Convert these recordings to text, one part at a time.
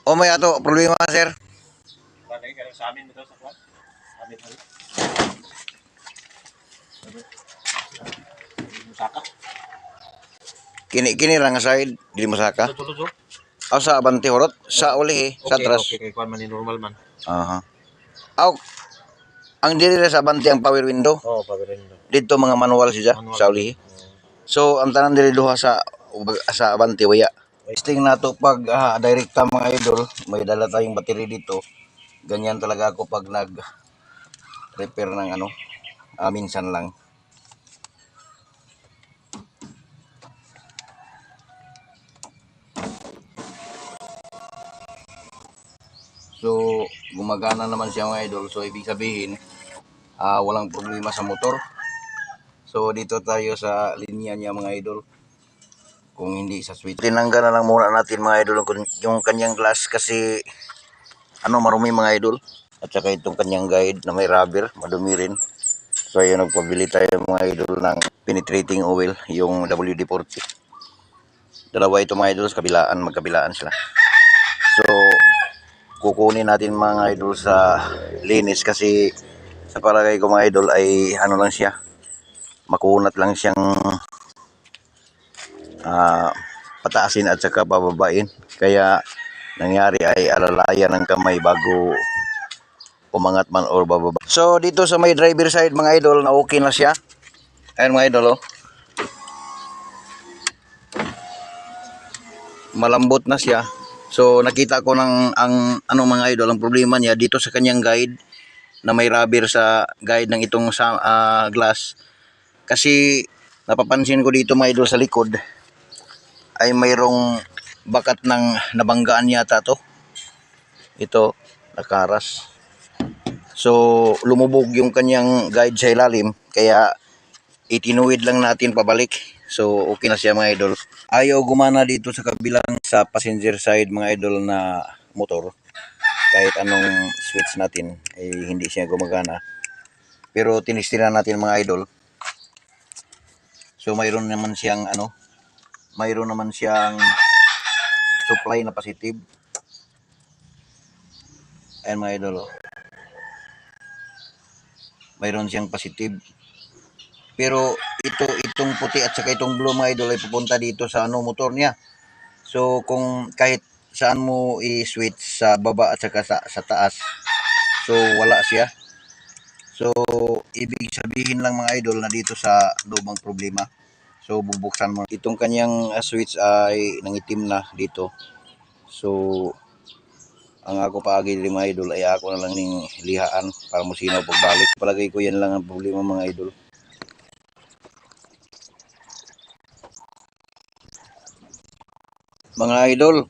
O may ato problema sir. Bagay ka sa amin mo to sa kwan. Amin mo. Musaka. Kini ra nga side dili mosaka. Tulo. Aw sa abante horot sa uli sa atras. Okay, kay kwan man ni normal man. Aha. Aw ang dili sa abante ang power window. Oo, pagarindo. Dito mga manual siya sa uli. So ang tanan diri duha sa abante waya. Testing nato pag direkta mga idol, may dala tayong battery dito. Ganyan talaga ako pag nag-repair ng minsan lang. So, gumagana naman siya mga idol. So, ibig sabihin, walang problema sa motor. So, dito tayo sa linya niya mga idol. Kung hindi sa switch. Tinanggal na lang muna natin mga idol yung kanyang glass kasi marumi mga idol. At saka itong kanyang guide na may rubber, madumi rin. So, ayun, nagpabili tayo mga idol ng penetrating oil, yung WD-40. Dalawa ito mga idol, magkabilaan sila. So, kukunin natin mga idol sa linis kasi sa palagay ko mga idol ay lang siya, makunat lang siyang pataasin at saka pababain, kaya nangyari ay alalayan ng kamay bago umangat man or bababa. So dito sa may driver side mga idol na okay na siya. Ayan mga idol malambot na siya. So nakita ko ng mga idol, ang problema niya dito sa kanyang guide na may rubber sa guide ng itong glass. Kasi napapansin ko dito mga idol sa likod ay mayroong bakat ng nabanggaan yata to. Ito, nakaras. So lumubog yung kanyang guide sa ilalim kaya itinuwid lang natin pabalik. So okay na siya mga idol. Ayaw gumana dito sa kabilang sa passenger side mga idol na motor. Kahit anong switch natin ay hindi siya gumagana. Pero tinistila natin mga idol. So mayroon naman siyang supply na positive. Ayan mga idol mayroon siyang positive. Pero itong puti at saka itong blue mga idol ay pupunta dito sa motor niya. So kung kahit saan mo i-switch sa baba at saka sa taas, so wala siya. So ibig sabihin lang mga idol na dito sa loob ang problema. So bubuksan mo. Itong kanyang switch ay nangitim na dito. So ang ako paagi din mga idol ay ako na lang ning lihaan para musinaw pagbalik. Palagay ko yan lang ang problema mga idol. Mga idol,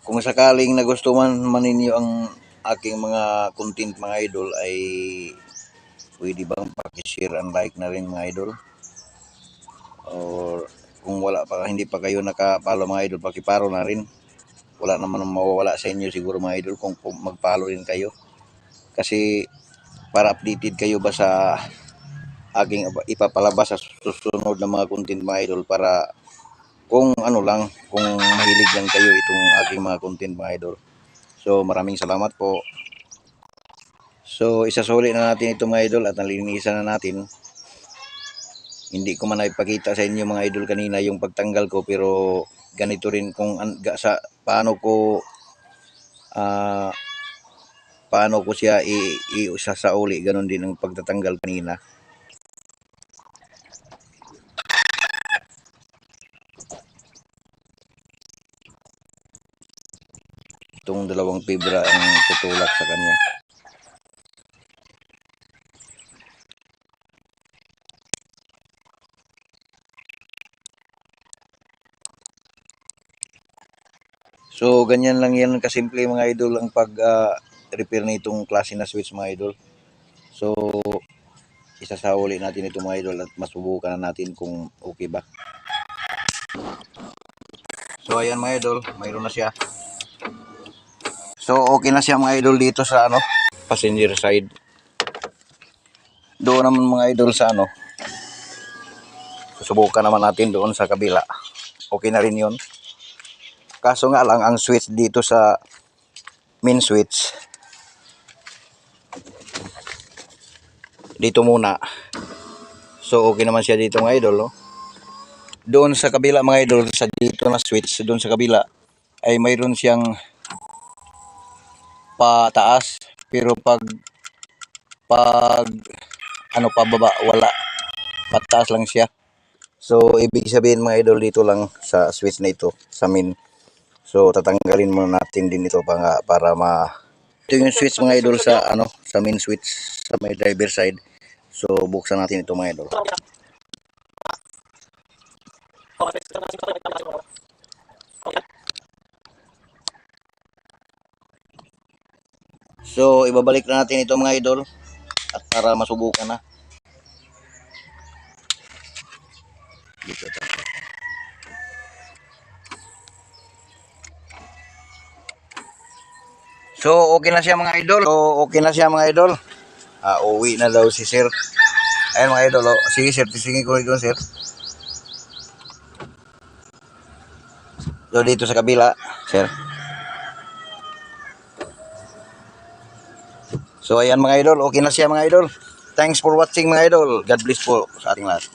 kung sakaling nagustuhan man ninyo ang aking mga content mga idol ay pwede bang paki-share and like na rin mga idol? Or kung hindi pa kayo nakapalo mga idol, paki-follow na rin. Wala naman mawawala sa inyo siguro mga idol kung mag-follow rin kayo. Kasi para updated kayo ba sa aking ipapalabas sa susunod na mga content mga idol, para kung kung mahilig lang kayo itong aking mga content mga idol. So maraming salamat po. So isasuli na natin ito mga idol at nalinisan na natin. Hindi ko man naipakita sa inyo mga idol kanina yung pagtanggal ko, pero ganito rin kung paano ko siya isasauli, ganun din ang pagtatanggal kanina. Itong dalawang fibra ang tutulak sa kanya. So ganyan lang yan kasimple mga idol ang pag-repair na itong klase na switch mga idol. So isasauli natin ito mga idol at masubukan na natin kung okay ba. So ayan mga idol, mayroon na siya. So okay na siya mga idol dito sa passenger side. Doon naman mga idol sa susubukan naman natin doon sa kabila. Okay na rin 'yon. Kaso nga lang ang switch dito sa main switch. Dito muna. So okay naman siya dito mga idol. Oh. Doon sa kabila mga idol, sa dito na switch, doon sa kabila ay mayroon siyang pataas. Pero pag ano pababa, wala. Pataas lang siya. So ibig sabihin mga idol, dito lang sa switch na ito, sa main. So tatanggalin muna natin din ito para ma ito yung switch mga idol sa ano, sa main switch sa may driver side. So buksan natin ito mga idol. So ibabalik na natin ito mga idol at para masubukan na. Dito tayo. So okay na siya mga idol. So okay na siya mga idol. Uwi na daw si sir. Ayun mga idol. Oh. Sige sir, tisingin ko ito sir. So dito sa kabila, sir. So ayan mga idol, okay na siya mga idol. Thanks for watching mga idol. God bless po sa ating lahat.